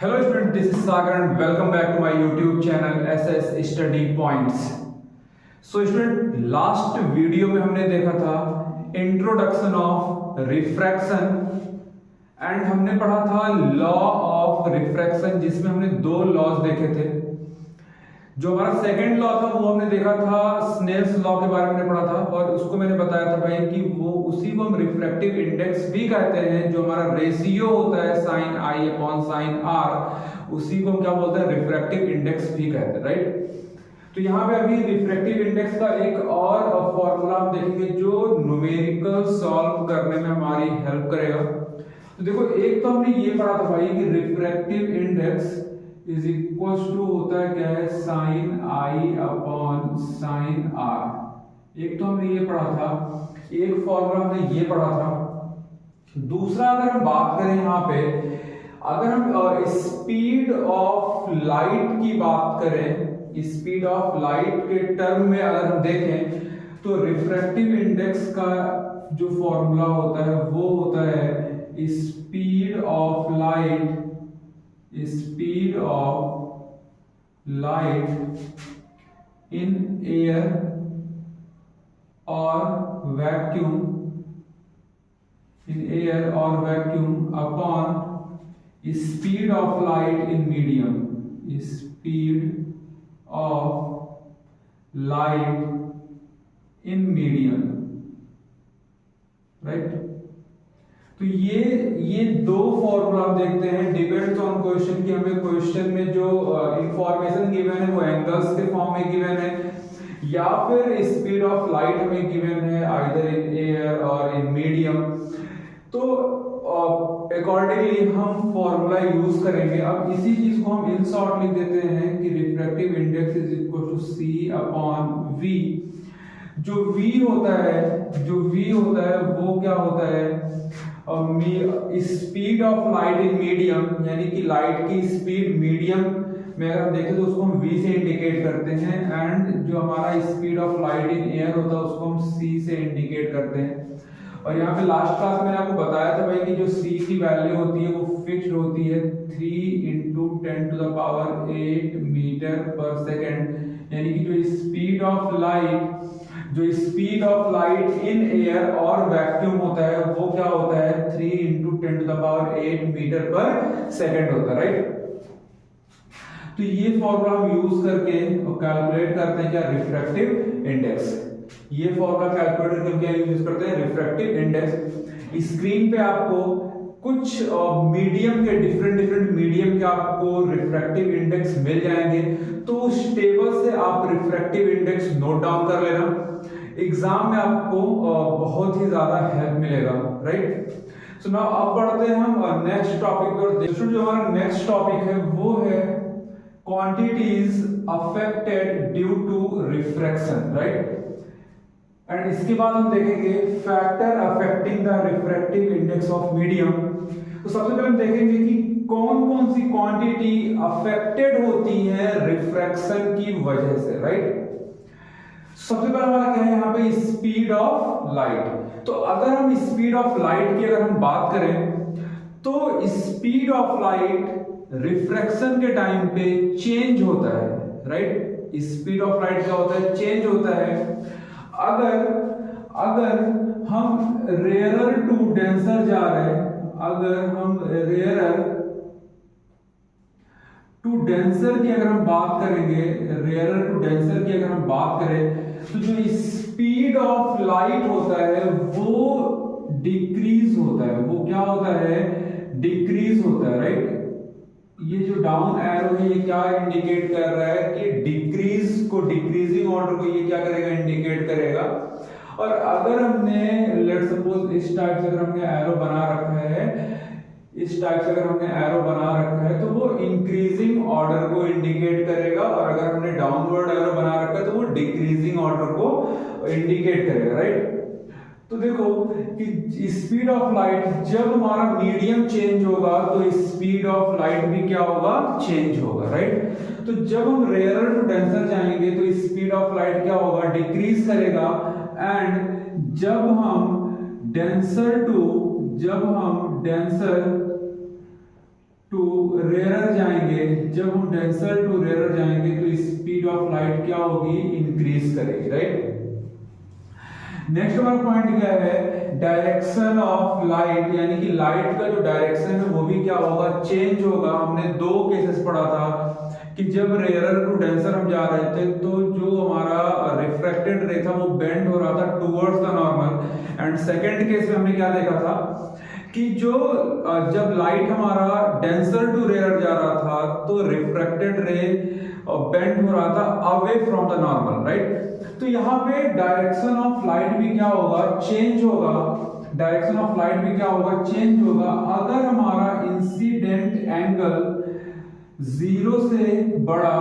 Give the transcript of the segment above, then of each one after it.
Hello students, this is Sagar and welcome back to my YouTube channel SS Study Points. So student, last video में हमने देखा था introduction of refraction and हमने पढ़ा था law of refraction जिसमें हमने दो लॉज देखे थे। जो हमारा सेकंड लॉ था वो हमने देखा था स्नेल्स लॉ के बारे में हमने पढ़ा था और उसको मैंने बताया था भाई कि वो उसी को हम रिफ्रैक्टिव इंडेक्स भी कहते हैं। जो हमारा रेशियो होता है साइन आई अपॉन साइन आर उसी को हम क्या बोलते हैं, रिफ्रैक्टिव इंडेक्स भी कहते हैं, राइट। तो यहाँ पे अभी रिफ्रैक्टिव इंडेक्स का एक और फॉर्मूला हम देखेंगे जो न्यूमेरिकल सॉल्व करने में हमारी हेल्प करेगा। तो देखो, एक तो हमने ये पढ़ा था भाई कि refractive index is equal to होता है क्या है, साइन आई अपॉन साइन आर। एक तो हमने ये पढ़ा था, एक फॉर्मूला हमने ये पढ़ा था। दूसरा अगर हम बात करें यहाँ पे, अगर हम स्पीड ऑफ लाइट की बात करें, स्पीड ऑफ लाइट के टर्म में अगर हम देखें तो रिफ्रैक्टिव इंडेक्स का जो फॉर्मूला होता है वो होता है speed of light, speed of light in air और वैक्यूम, इन एयर और vacuum upon speed of light in medium, speed of light in medium, right. तो ये दो फॉर्मूला हम देखते हैं, डिपेंड्स ऑन क्वेश्चन की हमें क्वेश्चन में जो इंफॉर्मेशन गिवन है वो एंगल्स के फॉर्म में गिवन है या फिर स्पीड ऑफ लाइट हमें गिवन है आइदर इन एयर और इन मीडियम। तो अकॉर्डिंगली हम फॉर्मूला यूज करेंगे। अब इसी चीज को हम इन शॉर्ट लिख देते हैं कि refractive index is equal to c upon v. जो v होता है, जो v होता है वो क्या होता है, speed of light in medium, यानी कि लाइट की स्पीड मीडियम में अगर हम देखें तो उसको हम v से इंडिकेट करते हैं एंड जो हमारा speed of light in air होता है उसको हम c से इंडिकेट करते हैं। और यहाँ पे लास्ट क्लास मैंने आपको बताया था भाई कि जो c की वैल्यू होती है वो फिक्स्ड होती है 3 × 10⁸ मीटर पर सेकेंड, यानी कि जो स्पीड ऑफ लाइट, जो speed of light in air और वैक्यूम होता है वो क्या होता है 3 × 10⁸ मीटर पर सेकेंड होता है, राइट। तो ये फॉर्मूला हम यूज करके कैलकुलेट करते हैं क्या, रिफ्रैक्टिव इंडेक्स। ये फॉर्मूला कैलकुलेट करके हम क्या यूज करते हैं, रिफ्रैक्टिव इंडेक्स। स्क्रीन पे आपको कुछ मीडियम के डिफरेंट मीडियम के आपको रिफ्रैक्टिव इंडेक्स मिल जाएंगे, तो उस टेबल से आप रिफ्रैक्टिव इंडेक्स नोट डाउन कर लेना। एग्जाम में आपको बहुत ही ज्यादा हेल्प मिलेगा, राइट। सो नाउ अब बढ़ते हैं हम नेक्स्ट टॉपिक पर। देखो, जो हमारा नेक्स्ट टॉपिक है वो है quantities affected due to refraction, right. And इसके बाद हम देखेंगे factor affecting the refractive index of medium. तो सबसे पहले हम देखेंगे कि कौन कौन सी क्वांटिटी अफेक्टेड होती है रिफ्रैक्शन की वजह से, राइट। सबसे पहला हमारा क्या है यहाँ पे, स्पीड ऑफ लाइट। तो अगर हम स्पीड ऑफ लाइट की अगर हम बात करें तो स्पीड ऑफ लाइट रिफ्रैक्शन के टाइम पे चेंज होता है, राइट। स्पीड ऑफ लाइट क्या होता है, चेंज होता है। अगर हम रेयरर टू डेंसर जा रहे हैं, अगर हम रेयरर टू डेंसर की अगर हम बात करेंगे, रेयरर टू डेंसर की अगर हम बात करें तो जो स्पीड ऑफ लाइट होता है वो डिक्रीज होता है। वो क्या होता है, डिक्रीज होता है, राइट। ये जो डाउन एरो है ये क्या इंडिकेट कर रहा है कि डिक्रीज को, डिक्रीजिंग ऑर्डर को ये क्या करेगा, इंडिकेट करेगा। और अगर हमने लेट्स सपोज इस टाइप से अगर हमने एरो बना रखा है, इस टाइप से अगर हमने एरो बना रखा है तो वो इंक्रीजिंग ऑर्डर को इंडिकेट करेगा, और अगर हमने डाउनवर्ड एरो बना रखा है तो वो डिक्रीजिंग ऑर्डर को इंडिकेट करेगा, राइट। तो देखो कि स्पीड ऑफ लाइट जब हमारा मीडियम चेंज होगा तो स्पीड ऑफ लाइट भी क्या होगा, चेंज होगा, राइट। तो जब हम रेयरर टू डेंसर जाएंगे तो स्पीड ऑफ लाइट क्या होगा, डिक्रीज करेगा। एंड जब हम डेंसर टू रेयरर जाएंगे, जब हम डेंसर टू रेयरर जाएंगे तो स्पीड ऑफ लाइट क्या होगी, इंक्रीज करेगी, राइट। नेक्स्ट हमारा पॉइंट क्या है, डायरेक्शन ऑफ लाइट, यानी कि लाइट का जो डायरेक्शन है वो भी क्या होगा, चेंज होगा। हमने दो केसेस पढ़ा था कि जब रेयरर टू डेंसर हम जा रहे थे तो जो हमारा रिफ्रैक्टेड रे था वो बेंड हो रहा था towards the normal, and second case में हमने क्या देखा था कि जो जब लाइट हमारा डेंसर टू रेयरर जा रहा था तो रिफ्रैक्टेड रे बेंड हो रहा था away from the normal, right. तो यहाँ पे डायरेक्शन ऑफ लाइट भी क्या होगा, चेंज होगा। डायरेक्शन ऑफ लाइट भी क्या होगा, चेंज होगा अगर हमारा इंसिडेंट एंगल 0 से बड़ा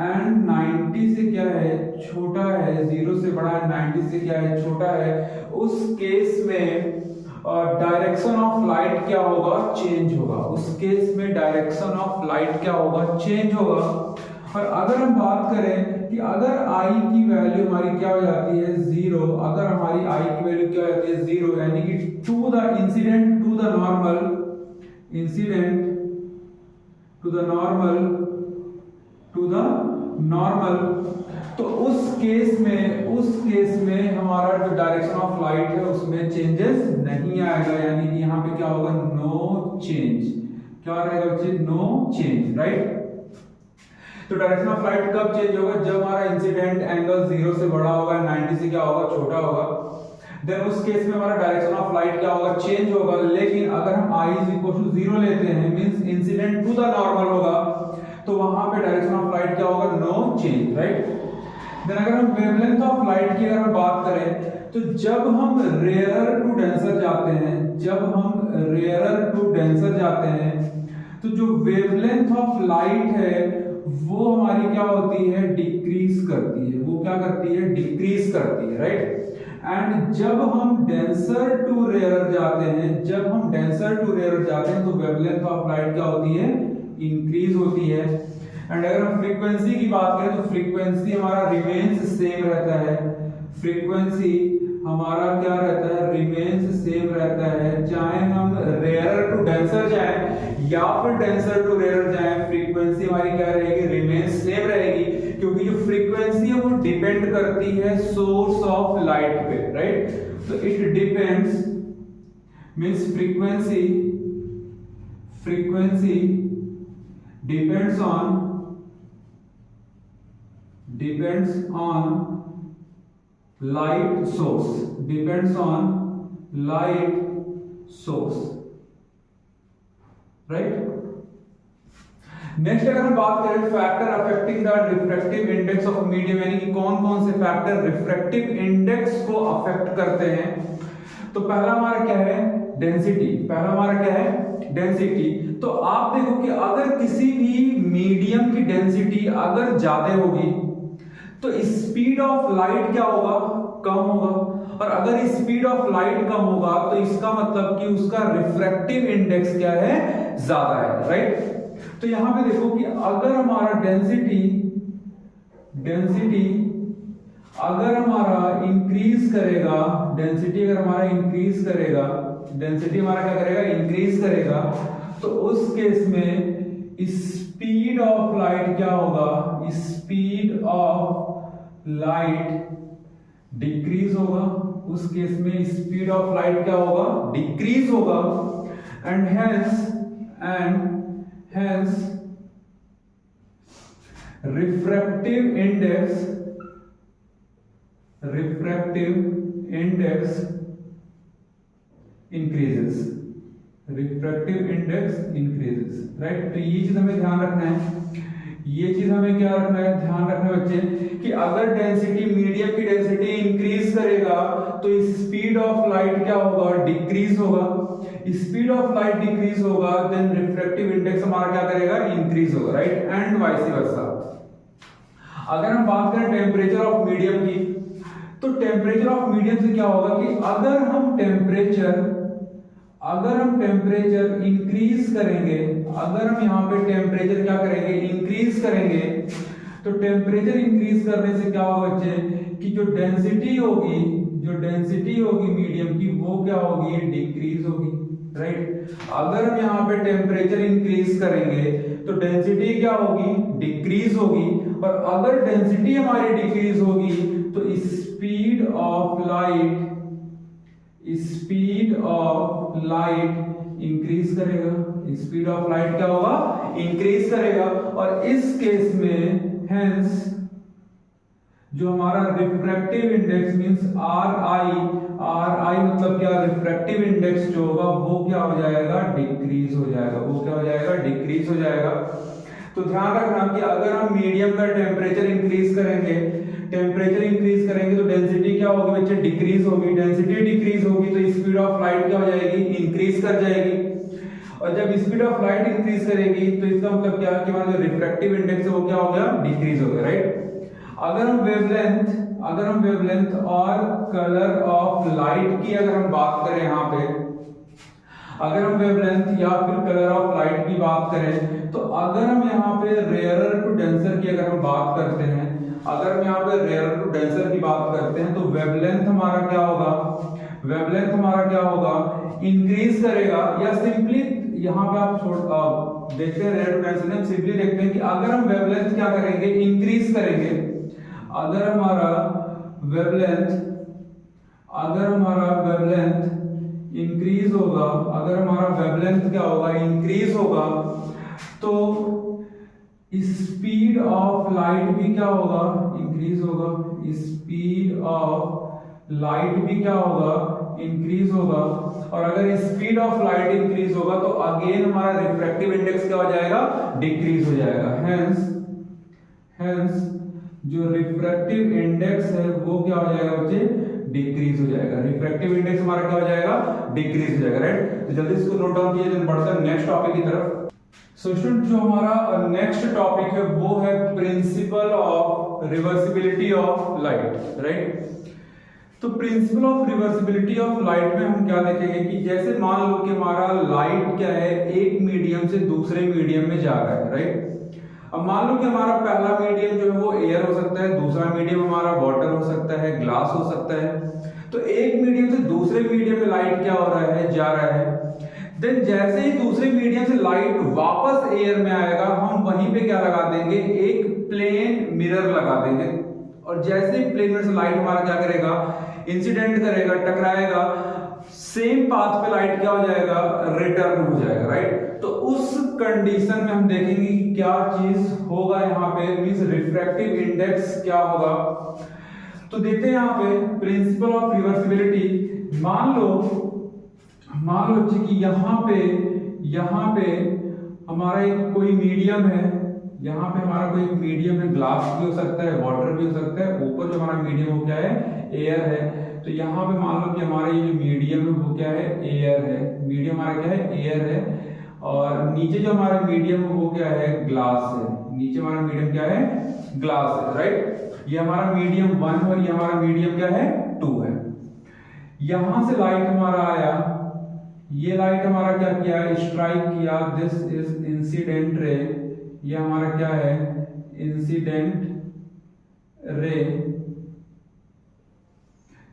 एंड 90 से क्या है, छोटा है। 0 से बड़ा एंड 90 से क्या है, छोटा है। उस केस में डायरेक्शन ऑफ लाइट क्या होगा, चेंज होगा। उस केस में डायरेक्शन ऑफ लाइट क्या होगा, चेंज होगा। और अगर हम बात करें कि अगर I की वैल्यू हमारी क्या हो जाती है, 0, अगर हमारी I की वैल्यू क्या हो जाती है, 0, यानी कि to the incident to the normal, incident to the normal, to the normal, तो उस केस में हमारा जो डायरेक्शन ऑफ लाइट है उसमें चेंजेस नहीं आएगा, यानी कि यहाँ पे क्या होगा, नो चेंज। क्या रहेगा बच्चे, नो चेंज, राइट। तो डायरेक्शन ऑफ लाइट कब चेंज होगा, जब हमारा इंसिडेंट एंगल 0 से बड़ा होगा, 90 से क्या होगा, छोटा होगा। देन उस केस में हमारा डायरेक्शन ऑफ लाइट क्या होगा, चेंज होगा। लेकिन अगर हम I = 0 लेते हैं, means incident to the normal होगा, तो वहां पे डायरेक्शन ऑफ लाइट क्या होगा, नो चेंज, राइट। देन अगर हम वेवलेंथ ऑफ लाइट की अगर बात करें तो जब हम रेयरर टू डेंसर जाते हैं, जब हम रेयरर टू डेंसर जाते हैं तो जो वेवलेंथ ऑफ लाइट है वो हमारी क्या होती है, डिक्रीज करती है। वो क्या करती है, डिक्रीज करती है, राइट। एंड जब हम डेंसर टू रेयरर जाते हैं, जब हम डेंसर टू रेयरर जाते हैं तो वेवलेंथ ऑफ लाइट क्या होती है, इंक्रीज होती है। एंड अगर हम फ्रीक्वेंसी की बात करें तो फ्रीक्वेंसी हमारा रिमेन्स सेम रहता है। फ्रीक्वेंसी हमारा क्या रहता है, रिमेन्स सेम रहता है, चाहे हम रेयरर टू डेंसर जाएं या फिर डेंसर टू रेयरर जाएं, फ्रीक्वेंसी हमारी क्या रहेगी, रिमेन्स सेम रहेगी। क्योंकि जो फ्रीक्वेंसी है वो डिपेंड करती है सोर्स ऑफ लाइट पे, राइट। तो it depends, means frequency depends on light source, depends on light source, right। Next अगर हम बात करें factor affecting the refractive index of medium, यानी कि कौन कौन से फैक्टर रिफ्रैक्टिव इंडेक्स को अफेक्ट करते हैं, तो पहला हमारा क्या है, डेंसिटी। पहला हमारा क्या है, डेंसिटी। तो आप देखो कि अगर किसी भी मीडियम की डेंसिटी अगर ज्यादा होगी तो स्पीड ऑफ लाइट क्या होगा, कम होगा। और अगर स्पीड ऑफ लाइट कम होगा तो इसका मतलब कि उसका रिफ्रैक्टिव इंडेक्स क्या है, ज्यादा है, राइट। तो यहां पे देखो कि अगर हमारा डेंसिटी अगर हमारा इंक्रीज करेगा, डेंसिटी अगर हमारा इंक्रीज करेगा, डेंसिटी हमारा क्या करेगा, इंक्रीज करेगा, तो उस केस में स्पीड ऑफ लाइट क्या होगा, स्पीड ऑफ लाइट डिक्रीज होगा। उस केस में स्पीड ऑफ लाइट क्या होगा, डिक्रीज होगा। And hence refractive index increases, refractive index increases, right. तो ये चीज हमें ध्यान रखना है, ये चीज हमें क्या रखना है, ध्यान रखना है बच्चे कि अगर डेंसिटी, मीडियम की डेंसिटी इंक्रीज करेगा तो स्पीड ऑफ लाइट क्या होगा, डिक्रीज होगा। स्पीड ऑफ लाइट डिक्रीज होगा देन रिफ्रैक्टिव इंडेक्स हमारा क्या करेगा, इंक्रीज होगा, राइट। And vice versa. अगर हम बात करें टेम्परेचर ऑफ मीडियम की, तो टेम्परेचर ऑफ मीडियम से क्या होगा कि अगर हम टेम्परेचर इंक्रीज करेंगे, अगर हम यहाँ पे टेम्परेचर क्या करेंगे, इंक्रीज करेंगे, तो टेम्परेचर इंक्रीज करने से क्या होगा बच्चे कि जो डेंसिटी होगी मीडियम की वो क्या होगी, डिक्रीज होगी। राइट। अगर हम यहाँ पे टेम्परेचर इंक्रीज करेंगे तो डेंसिटी क्या होगी, डिक्रीज होगी, और अगर डेंसिटी हमारी डिक्रीज होगी तो स्पीड ऑफ लाइट इंक्रीज करेगा। स्पीड ऑफ लाइट क्या होगा, इंक्रीज करेगा। और इस केस में हेंस जो हमारा रिफ्रैक्टिव इंडेक्स मींस आर आई मतलब क्या, रिफ्रैक्टिव इंडेक्स जो होगा वो क्या हो जाएगा, डिक्रीज हो जाएगा। वो क्या हो जाएगा, डिक्रीज हो जाएगा। तो ध्यान रखना कि अगर हम मीडियम का टेम्परेचर इंक्रीज करेंगे तो डेंसिटी क्या होगी बच्चे, डिक्रीज होगी। डेंसिटी डिक्रीज होगी तो स्पीड ऑफ लाइट क्या हो जाएगी, इंक्रीज कर जाएगी। और जब स्पीड ऑफ लाइट इंक्रीज करेगी तो इसका मतलब क्या है कि हमारा जो रिफ्रैक्टिव इंडेक्स है वो क्या हो गया, डिक्रीज हो गया, राइट। अगर हम वेवलेंथ और कलर ऑफ लाइट की अगर हम बात करें, यहाँ पे अगर हम वेवलेंथ या फिर कलर ऑफ लाइट की बात करें, तो अगर हम यहाँ पे रेयरर टू डेंसर की अगर हम बात करते हैं, अगर हम यहाँ पे रेयरर टू डेंसर की बात करते हैं, तो वेवलेंथ हमारा क्या होगा, इंक्रीज करेगा। या सिंपली यहाँ पे आप देखते हैं रेयरर टू डेंसर में, सिंपली देखते हैं कि अगर हम वेवलेंथ क्या करेंगे, इंक्रीज करेंगे। अगर हमारा वेवलेंथ इंक्रीज होगा, अगर हमारा वेवलेंथ क्या होगा, इंक्रीज होगा, तो स्पीड ऑफ लाइट भी क्या होगा, इंक्रीज होगा। स्पीड ऑफ लाइट भी क्या होगा, इंक्रीज होगा। और अगर स्पीड ऑफ लाइट इंक्रीज होगा तो अगेन हमारा रिफ्रैक्टिव इंडेक्स क्या हो जाएगा, डिक्रीज हो जाएगा। हेंस जो रिफ्रैक्टिव इंडेक्स है वो क्या हो जाएगा बच्चे, डिक्रीज हो जाएगा। रिफ्रैक्टिव इंडेक्स हमारा क्या हो जाएगा, डिक्रीज हो जाएगा, राइट। तो जल्दी इसको नोट डाउन कीजिए, बढ़ते हैं नेक्स्ट टॉपिक की तरफ। सो स्टूडेंट जो हमारा नेक्स्ट टॉपिक है वो है principle of reversibility of light, right. तो principle of reversibility of light में हम क्या देखेंगे कि जैसे मान लो कि हमारा लाइट क्या है, एक मीडियम से दूसरे मीडियम में जा रहा है, राइट। अब मान लो कि हमारा पहला मीडियम जो है वो एयर हो सकता है, दूसरा मीडियम हमारा वाटर हो सकता है, ग्लास हो सकता है। तो एक मीडियम से दूसरे मीडियम में लाइट क्या हो रहा है, जा रहा है। देन जैसे ही दूसरे मीडियम से लाइट वापस एयर में आएगा, हम वहीं पे क्या लगा देंगे, एक प्लेन मिरर लगा देंगे। और जैसे ही प्लेन मिरर से लाइट हमारा क्या करेगा, इंसिडेंट करेगा, टकराएगा, सेम पाथ पे लाइट क्या हो जाएगा, रिटर्न हो जाएगा, राइट। तो उस कंडीशन में हम देखेंगे कि क्या चीज होगा यहाँ पे, मींस रिफ्रैक्टिव इंडेक्स क्या होगा। तो देखते हैं यहाँ पे प्रिंसिपल ऑफ रिवर्सिबिलिटी। मान लो कि यहाँ पे हमारा एक कोई मीडियम है, यहाँ पे हमारा कोई मीडियम है, ग्लास भी हो सकता है, वाटर भी हो सकता है। ऊपर जो हमारा मीडियम वो क्या है, एयर है। तो यहाँ पे मान लो कि हमारा ये जो मीडियम है वो क्या है, एयर है। मीडियम हमारा क्या है, एयर है। और नीचे जो हमारा मीडियम है वो क्या है, ग्लास है। नीचे हमारा मीडियम क्या है, ग्लास है, राइट। ये हमारा मीडियम 1 और ये हमारा मीडियम क्या है, 2 है। यहां से लाइट हमारा आया, ये लाइट हमारा क्या किया, स्ट्राइक किया, दिस इज इंसिडेंट रे। ये हमारा क्या है, इंसिडेंट रे।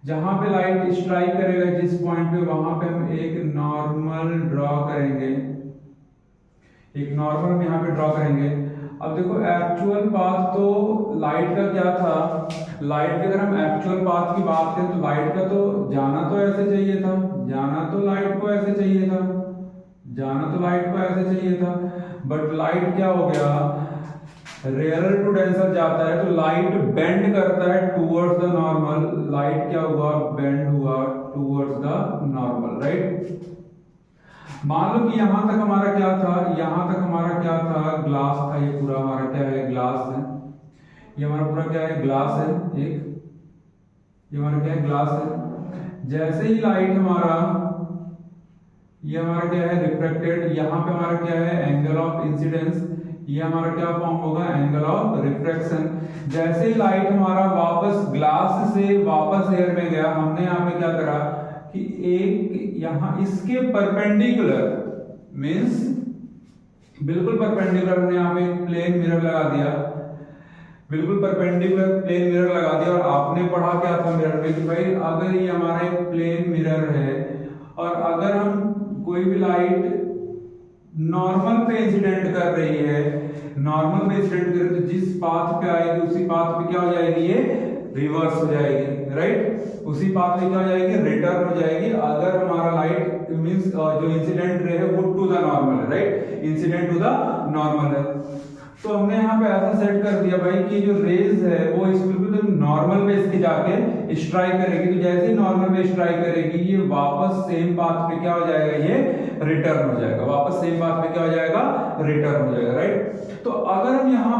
जहां पे लाइट स्ट्राइक करेगा जिस पॉइंट पे, वहां पे हम एक नॉर्मल ड्रॉ करेंगे, एक नॉर्मल हम यहाँ पे ड्रॉ करेंगे। अब देखो एक्चुअल पाथ तो लाइट का क्या था, लाइट के अगर हम एक्चुअल पाथ की बात करें तो लाइट का तो जाना तो ऐसे चाहिए था, जाना तो लाइट को ऐसे चाहिए था, जाना तो लाइट को ऐसे चाहिए था। बट लाइट क्या हो गया, रेयरर टू डेंसर जाता है तो लाइट बेंड करता है टूवर्ड्स द नॉर्मल। लाइट क्या हुआ, बेंड हुआ टूवर्ड्स द नॉर्मल, राइट। मान लो कि यहां तक हमारा क्या था, यहां तक हमारा क्या था, ग्लास था। ये पूरा हमारा क्या है, ग्लास है। ये हमारा पूरा क्या है, ग्लास है एक। ये हमारा क्या है, ग्लास है। जैसे ही लाइट हमारा, ये हमारा क्या है, रिफ्लेक्टेड, यहाँ पे हमारा क्या है, एंगल ऑफ इंसिडेंस। ये हमारा क्या फॉर्म होगा, एंगल ऑफ रिफ्रैक्शन। जैसे ही लाइट हमारा वापस ग्लास से वापस एयर में गया, हमने यहाँ पे क्या करा कि एक यहाँ इसके परपेंडिकुलर, मींस बिल्कुल परपेंडिकुलर, हमने यहाँ पे प्लेन मिरर लगा दिया, बिल्कुल परपेंडिकुलर प्लेन मिरर लगा दिया। और आपने पढ़ा क्या था मिरर में कि भाई अगर ये हमारा एक प्लेन मिरर है और अगर हम कोई भी लाइट नॉर्मल पे इंसिडेंट कर रही है, नॉर्मल पे इंसिडेंट कर रही है, तो जिस पाथ पे आएगी उसी पाथ पे क्या हो जाएगी, ये रिवर्स हो जाएगी, राइट। उसी पाथ पे क्या हो जाएगी, रिटर्न हो जाएगी। अगर हमारा लाइट मींस जो इंसिडेंट रे है वो टू द नॉर्मल है, right, incident to the normal है। तो हमने यहाँ पे ऐसा सेट कर दिया भाई कि जो रेज है वो इस बिल्कुल नॉर्मल पे इसके जाके स्ट्राइक करेगी। तो जैसे ही नॉर्मल पे स्ट्राइक करेगी ये वापस सेम पाथ पे क्या हो जाएगा, ये रिटर्न हो जाएगा, वापस सेम पाथ पे क्या हो जाएगा, रिटर्न हो जाएगा, राइट। तो अगर हम यहाँ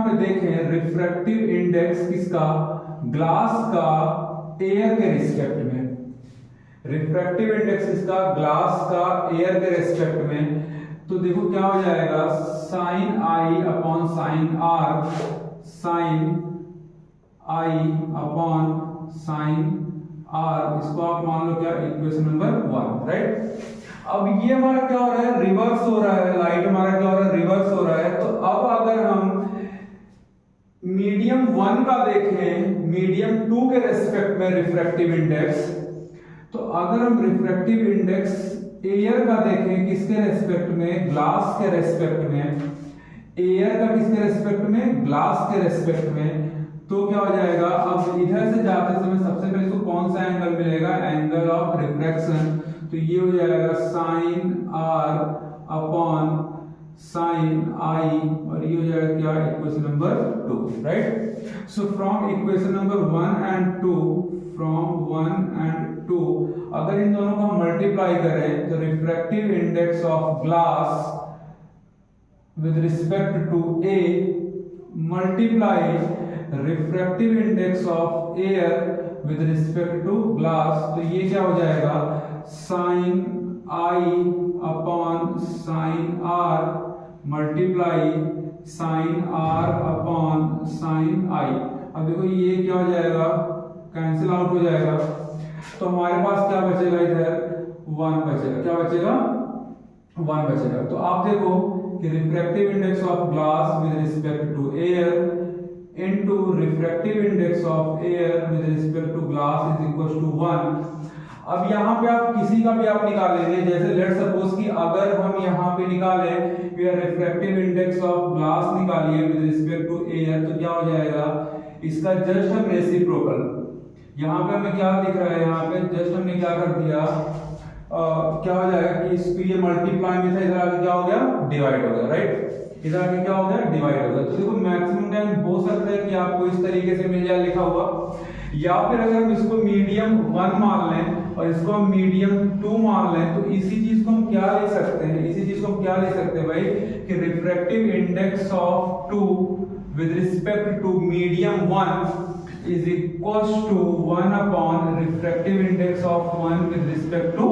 पे देखें रिफ्रैक्टिव इंडेक्स किसका, ग्लास का एयर के रिस्पेक्ट में, रिफ्रैक्टिव इंडेक्स किसका, ग्लास का एयर के रिस्पेक्ट में, तो देखो क्या हो जाएगा, साइन आई अपॉन साइन आर, साइन आई अपॉन साइन आर, इसको आप मान लो क्या, इक्वेशन नंबर 1, राइट। अब ये हमारा क्या हो रहा है, रिवर्स हो रहा है, लाइट हमारा क्या हो रहा है, रिवर्स हो रहा है। तो अब अगर हम मीडियम 1 का देखें मीडियम 2 के रेस्पेक्ट में रिफ्रैक्टिव इंडेक्स, तो अगर हम रिफ्रैक्टिव इंडेक्स एयर का देखें किसके रेस्पेक्ट में, ग्लास के रेस्पेक्ट में, एयर का किसके रेस्पेक्ट में, ग्लास के रेस्पेक्ट में, तो क्या हो जाएगा, अब इधर से जाते समय सबसे पहले इसको कौन सा एंगल मिलेगा, एंगल ऑफ रिफ्रैक्शन, तो ये हो जाएगा sine R upon sine I, और ये हो जाएगा क्या, equation number 2, right. So from equation number 1 and 2, from 1 and 2 अगर इन दोनों को मल्टीप्लाई करें तो refractive index of glass with respect to a multiply refractive index of air with respect to glass, तो ये क्या हो जाएगा, sine I upon sine R multiply sine R upon sine I. अब देखो ये क्या हो जाएगा, कैंसिल आउट हो जाएगा, तो हमारे पास क्या बचेगा, इधर 1 बचेगा, क्या बचेगा, 1 बचेगा। तो आप देखो कि refractive index of glass with respect to air into refractive index of air with respect to glass is equal to 1। अब यहाँ पे आप किसी का भी आप निकालेंगे, जैसे लेट सपोज कि अगर हम यहाँ पे निकालें कि रिफ्रैक्टिव इंडेक्स ऑफ ग्लास निकालिए विद रिस्पेक्ट टू एयर, तो क्या हो जाएगा, इसका जस्ट हम रेसिप्रोकल, यहाँ पे हमें क्या दिख रहा है, यहाँ पे जस्ट हमने क्या कर दिया, क्या हो जाएगा कि इसको ये मल्टीप्लाई में था, इधर आके क्या हो गया, डिवाइड हो गया, राइट, इधर आके क्या हो गया, डिवाइड हो गया। तो देखो मैक्सिमम टाइम हो सकता है कि आपको इस तरीके से मिल जाए लिखा हुआ, या फिर अगर हम इसको मीडियम 1 मान लें और इसको हम मीडियम 2 मान लें, तो इसी चीज को हम क्या ले सकते हैं, इसी चीज को हम क्या ले सकते हैं भाई, कि refractive index of 2 with respect to medium 1 is equals to 1 upon refractive index of 1 with respect to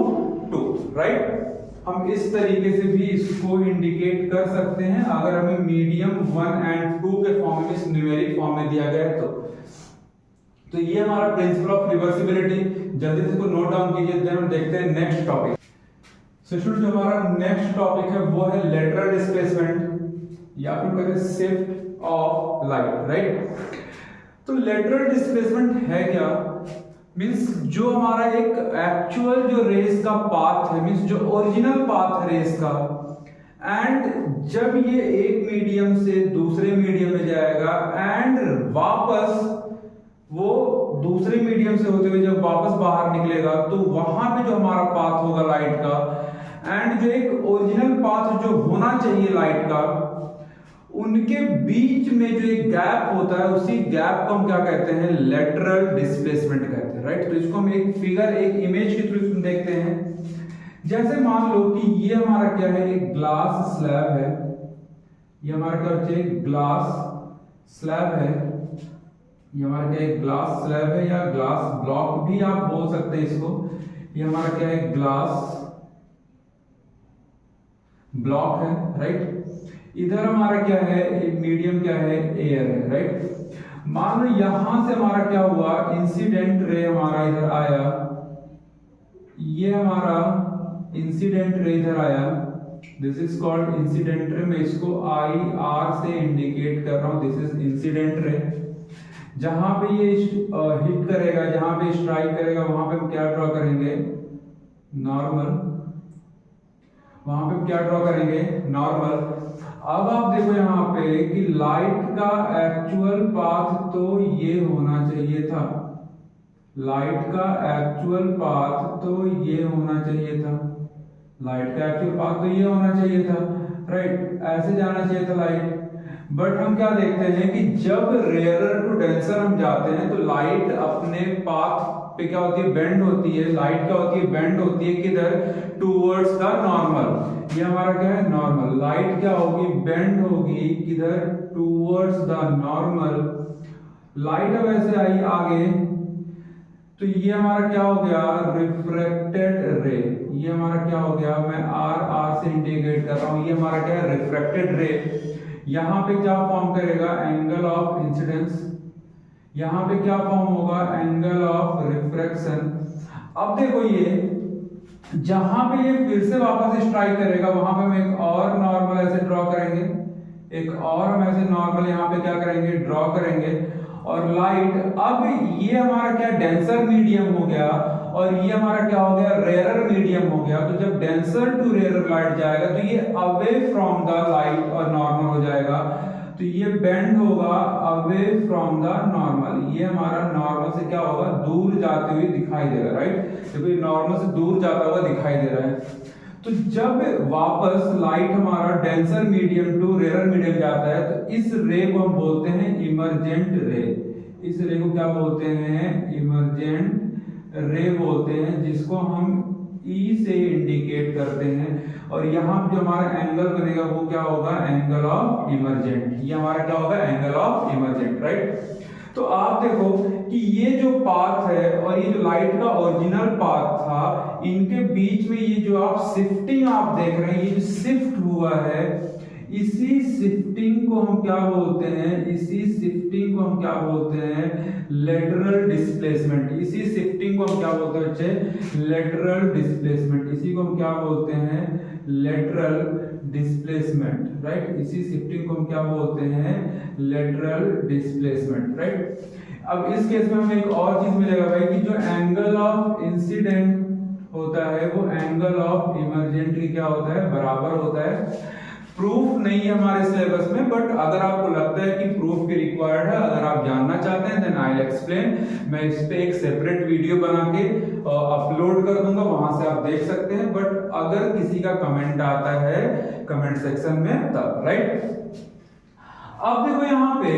2, right. हम इस तरीके से भी इसको इंडिकेट कर सकते हैं अगर हमें मीडियम 1 एंड 2 के फॉर्म में, न्यूमेरिक फॉर्म में दिया गया है तो ये हमारा प्रिंसिपल ऑफ रिवर्सिबिलिटी, जल्दी से इसको नोट डाउन कीजिए। देन हम देखते हैं नेक्स्ट टॉपिक। सो स्टूडेंट जो हमारा नेक्स्ट टॉपिक है वो है लेटरल डिस्प्लेसमेंट या फिर कहते हैं शिफ्ट ऑफ लाइट, राइट। तो लेटरल डिस्प्लेसमेंट है क्या, मींस जो हमारा एक एक्चुअल जो रेस का पाथ है, मींस जो ओरिजिनल पाथ है रेस का, एंड जब ये एक मीडियम से दूसरे मीडियम में जाएगा एंड वापस वो दूसरे मीडियम से होते हुए जब वापस बाहर निकलेगा, तो वहां पे जो हमारा पाथ होगा लाइट का, एंड जो एक ओरिजिनल पाथ जो होना चाहिए लाइट का, उनके बीच में जो एक गैप होता है, उसी गैप को हम क्या कहते हैं, लेटरल डिस्प्लेसमेंट कहते हैं, राइट। तो इसको हम एक फिगर, एक इमेज के थ्रू देखते हैं। जैसे मान लो कि ये हमारा क्या है, एक ग्लास स्लैब है, ये हमारा क्या होता है, ग्लास स्लैब है, ये हमारा क्या है, ग्लास स्लैब है या ग्लास ब्लॉक भी आप बोल सकते हैं इसको। ये हमारा क्या है, ग्लास ब्लॉक है, राइट। इधर हमारा क्या है, एक मीडियम क्या है, एयर है, राइट। मान लो यहां से हमारा क्या हुआ, इंसिडेंट रे हमारा इधर आया, ये हमारा इंसिडेंट रे इधर आया, this is called incident ray. मैं इसको आई आर से इंडिकेट कर रहा हूं, दिस इज इंसिडेंट रे। जहां पे ये हिट करेगा, जहां पे स्ट्राइक करेगा, वहां पे हम क्या ड्रॉ करेंगे, नॉर्मल, वहां पे क्या ड्रॉ करेंगे, नॉर्मल। अब आप देखो यहाँ पे कि लाइट का एक्चुअल पाथ तो ये होना चाहिए था, लाइट का एक्चुअल पाथ तो ये होना चाहिए था, लाइट का एक्चुअल पाथ तो ये होना चाहिए था, राइट, ऐसे जाना चाहिए था लाइट। बट हम क्या देखते हैं कि जब रेयरर टू डेंसर हम जाते हैं तो लाइट अपने पाथ पे क्या होती है, बेंड होती है, लाइट क्या होती है, बेंड होती है, किधर, टूवर्ड्स द नॉर्मल। ये हमारा क्या है, नॉर्मल। लाइट क्या होगी, बेंड होगी, किधर, टूवर्ड्स द नॉर्मल। लाइट अब ऐसे आई आगे, तो ये हमारा क्या हो गया, रिफ्रैक्टेड रे। ये हमारा क्या हो गया, मैं आर से इंडिकेट कर रहा हूं, ये हमारा क्या है, रिफ्रैक्टेड रे। यहां पे क्या फॉर्म करेगा, एंगल ऑफ इंसिडेंस। यहां पे क्या फॉर्म होगा, एंगल ऑफ रिफ्रैक्शन। अब देखो ये जहां पे ये फिर से वापस स्ट्राइक करेगा, वहां पे हम एक और नॉर्मल ऐसे ड्रॉ करेंगे, एक और हम ऐसे नॉर्मल यहां पे क्या करेंगे, ड्रॉ करेंगे। और लाइट, अब ये हमारा क्या, डेंसर मीडियम हो गया, और ये हमारा क्या हो गया, रेयरर मीडियम हो गया। तो जब डेंसर टू रेयरर लाइट जाएगा तो ये अवे फ्रॉम द लाइट और नॉर्मल हो जाएगा, तो ये बेंड होगा अवे फ्रॉम द नॉर्मल। ये हमारा नॉर्मल से क्या होगा, दूर जाते हुए दिखाई दे रहा है, राइट। देखो ये नॉर्मल से दूर जाता हुआ दिखाई दे रहा है। तो जब वापस लाइट हमारा denser medium to rarer medium जाता है तो इस रे को हम बोलते हैं इमर्जेंट रे। इस रे को क्या बोलते हैं, इमर्जेंट रे बोलते हैं, जिसको हम ई से इंडिकेट करते हैं। और यहाँ जो हमारा एंगल बनेगा वो क्या होगा, एंगल ऑफ इमर्जेंट। ये हमारा क्या होगा, एंगल ऑफ इमर्जेंट, राइट। तो आप देखो कि ये जो पाथ है और ये जो लाइट का ओरिजिनल पाथ था, इनके बीच में ये जो आप शिफ्टिंग आप देख रहे हैं, ये जो शिफ्ट हुआ है, इसी शिफ्टिंग को हम क्या बोलते हैं, इसी शिफ्टिंग को हम क्या बोलते हैं, लेटरल डिस्प्लेसमेंट। इसी शिफ्टिंग को हम क्या बोलते हैं बच्चे, लेटरल डिस्प्लेसमेंट। इसी को हम क्या बोलते हैं, लेटरल डिस्प्लेसमेंट, राइट। इसी शिफ्टिंग को हम क्या बोलते हैं, लेटरल डिस्प्लेसमेंट, राइट। अब इस केस में हमें एक और चीज मिलेगा भाई कि जो एंगल ऑफ इंसिडेंट होता है वो एंगल ऑफ इमर्जेंट की क्या होता है, बराबर होता है। प्रूफ नहीं है हमारे सिलेबस में, बट अगर आपको लगता है कि प्रूफ भी रिक्वायर्ड है, अगर आप जानना चाहते हैं, देन आई विल एक्सप्लेन। मैं इस पे एक सेपरेट वीडियो बना के अपलोड कर दूंगा, वहां से आप देख सकते हैं। बट अगर किसी का कमेंट आता है कमेंट सेक्शन में तब, राइट। अब देखो यहाँ पे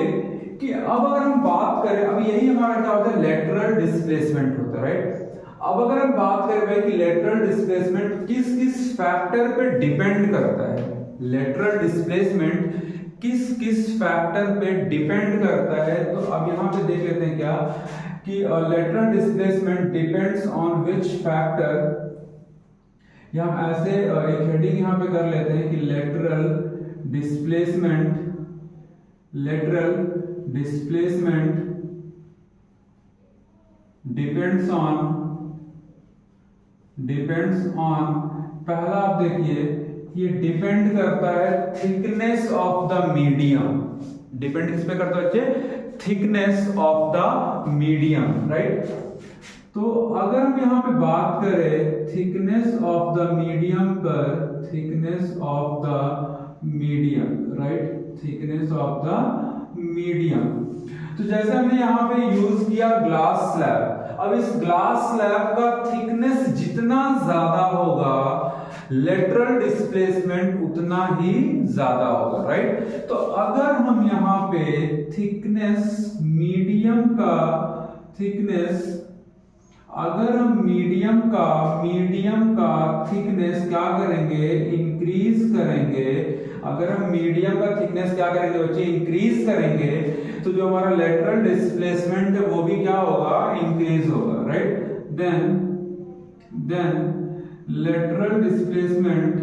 कि अब अगर हम बात करें, अब यही हमारा क्या होता है, लेटरल डिस्प्लेसमेंट होता है, राइट। अब अगर हम बात करें भाई कि लेटरल डिस्प्लेसमेंट किस किस फैक्टर पे डिपेंड करता है, लेटरल डिस्प्लेसमेंट किस किस फैक्टर पे डिपेंड करता है, तो अब यहां पे देख लेते हैं क्या कि lateral displacement depends on which factor. या हम ऐसे एक हेडिंग यहां पे कर लेते हैं कि लेटरल डिस्प्लेसमेंट डिपेंड्स ऑन पहला आप देखिए, ये डिपेंड करता है thickness of the medium. Depend किस पे करता है बच्चे, thickness of the medium, right. तो अगर हम यहां पे बात करें थिकनेस ऑफ द मीडियम पर, thickness of the medium, right, thickness of the medium, तो जैसे हमने यहां पे यूज किया ग्लास स्लैब। अब इस ग्लास स्लैब का थिकनेस जितना ज्यादा होगा, लेटरल डिस्प्लेसमेंट उतना ही ज्यादा होगा, राइट। तो अगर हम यहां पे थिकनेस मीडियम का थिकनेस, अगर हम मीडियम का थिकनेस क्या करेंगे, इंक्रीज करेंगे। अगर हम मीडियम का थिकनेस क्या करेंगे बच्चे, इंक्रीज करेंगे, तो जो हमारा लेटरल डिस्प्लेसमेंट है वो भी क्या होगा, इंक्रीज होगा, राइट। देन लेटरल डिस्प्लेसमेंट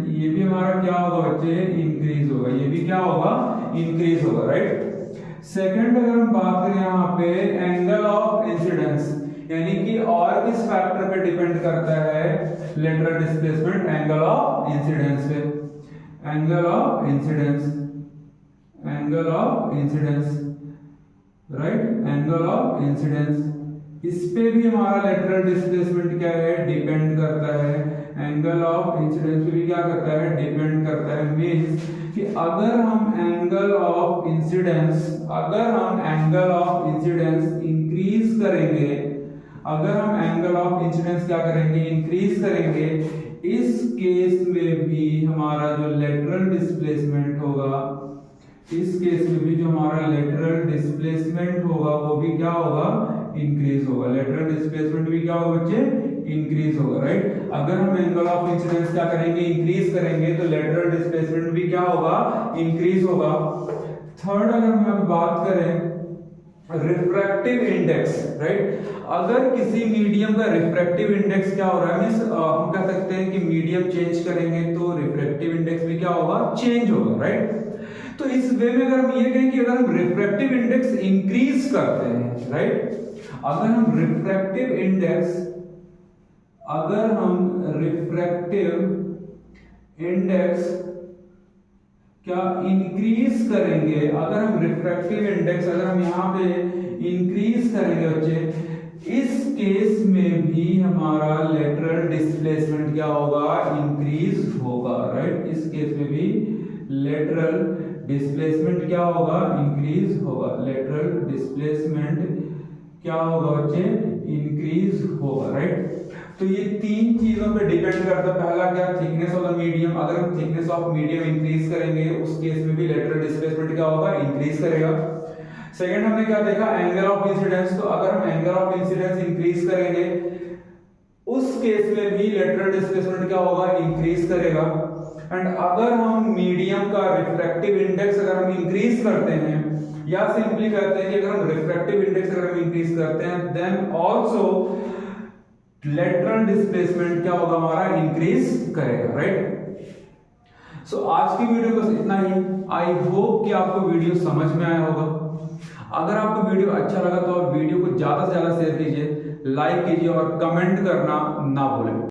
ये भी हमारा क्या होगा बच्चे, इंक्रीज होगा। ये भी क्या होगा, इंक्रीज होगा, राइट। सेकंड अगर हम बात करें यहाँ पे एंगल ऑफ इंसिडेंस, यानी कि और किस फैक्टर पे डिपेंड करता है lateral displacement, angle of incidence पे। Angle of incidence angle of incidence, right, angle of incidence, इस पे भी हमारा लेटरल डिस्प्लेसमेंट क्या है, डिपेंड करता है। एंगल ऑफ इंसिडेंस पे भी क्या करता है, डिपेंड करता है। मींस कि अगर हम एंगल ऑफ इंसिडेंस इंक्रीज करेंगे, अगर हम एंगल ऑफ इंसिडेंस क्या करेंगे, इंक्रीज करेंगे, इस केस में भी हमारा जो लेटरल डिस्प्लेसमेंट होगा, इस केस में भी जो हमारा लेटरल डिस्प्लेसमेंट होगा वो भी क्या होगा, इंक्रीज होगा। लेटरल डिस्प्लेसमेंट भी क्या होगा बच्चे, इंक्रीज होगा, राइट। अगर हम एंगल ऑफ इंसिडेंस क्या करेंगे, इंक्रीज करेंगे, तो लेटरल डिस्प्लेसमेंट भी क्या होगा, इंक्रीज होगा। थर्ड, अगर हम बात करें रिफ्रैक्टिव इंडेक्स, राइट, अगर किसी मीडियम का रिफ्रैक्टिव इंडेक्स क्या हो रहा है, मींस हम कह सकते हैं कि मीडियम चेंज करेंगे तो रिफ्रैक्टिव इंडेक्स भी क्या होगा, चेंज होगा, राइट। तो इस वे में अगर हम ये कहें कि अगर हम रिफ्रैक्टिव इंडेक्स इंक्रीज करते हैं, राइट, अगर हम रिफ्रैक्टिव इंडेक्स क्या इंक्रीज करेंगे, अगर हम रिफ्रैक्टिव इंडेक्स अगर हम यहां पे इंक्रीज करेंगे बच्चे, इस केस में भी हमारा लेटरल डिस्प्लेसमेंट क्या होगा, इंक्रीज होगा, राइट। इस केस में भी लेटरल डिस्प्लेसमेंट क्या होगा, इंक्रीज होगा। लेटरल डिस्प्लेसमेंट क्या होगा बच्चे, इंक्रीज होगा, राइट। तो ये तीन चीजों पे डिपेंड करता है। पहला क्या, थिकनेस ऑफ द मीडियम, अगर हम थिकनेस ऑफ मीडियम इंक्रीज करेंगे उस केस में भी लेटरल डिस्प्लेसमेंट क्या होगा, इंक्रीज करेगा। सेकंड हमने क्या देखा, एंगल ऑफ इंसिडेंस, तो अगर हम एंगल ऑफ इंसिडेंस इंक्रीज करेंगे उस केस में भी लेटरल डिस्प्लेसमेंट क्या होगा, इंक्रीज करेगा। एंड अगर हम मीडियम का रिफ्रैक्टिव इंडेक्स अगर हम इंक्रीज करते हैं, या सिंपली कहते हैं कि अगर हम रिफ्रैक्टिव इंडेक्स अगर हम इंक्रीज करते हैं, देन आल्सो लेटरल डिस्प्लेसमेंट क्या होगा, हमारा इंक्रीज करेगा, राइट। सो आज की वीडियो बस इतना ही। आई होप कि आपको वीडियो समझ में आया होगा। अगर आपको वीडियो अच्छा लगा तो आप वीडियो को ज्यादा से ज्यादा शेयर कीजिए, लाइक कीजिए और कमेंट करना ना भूलें।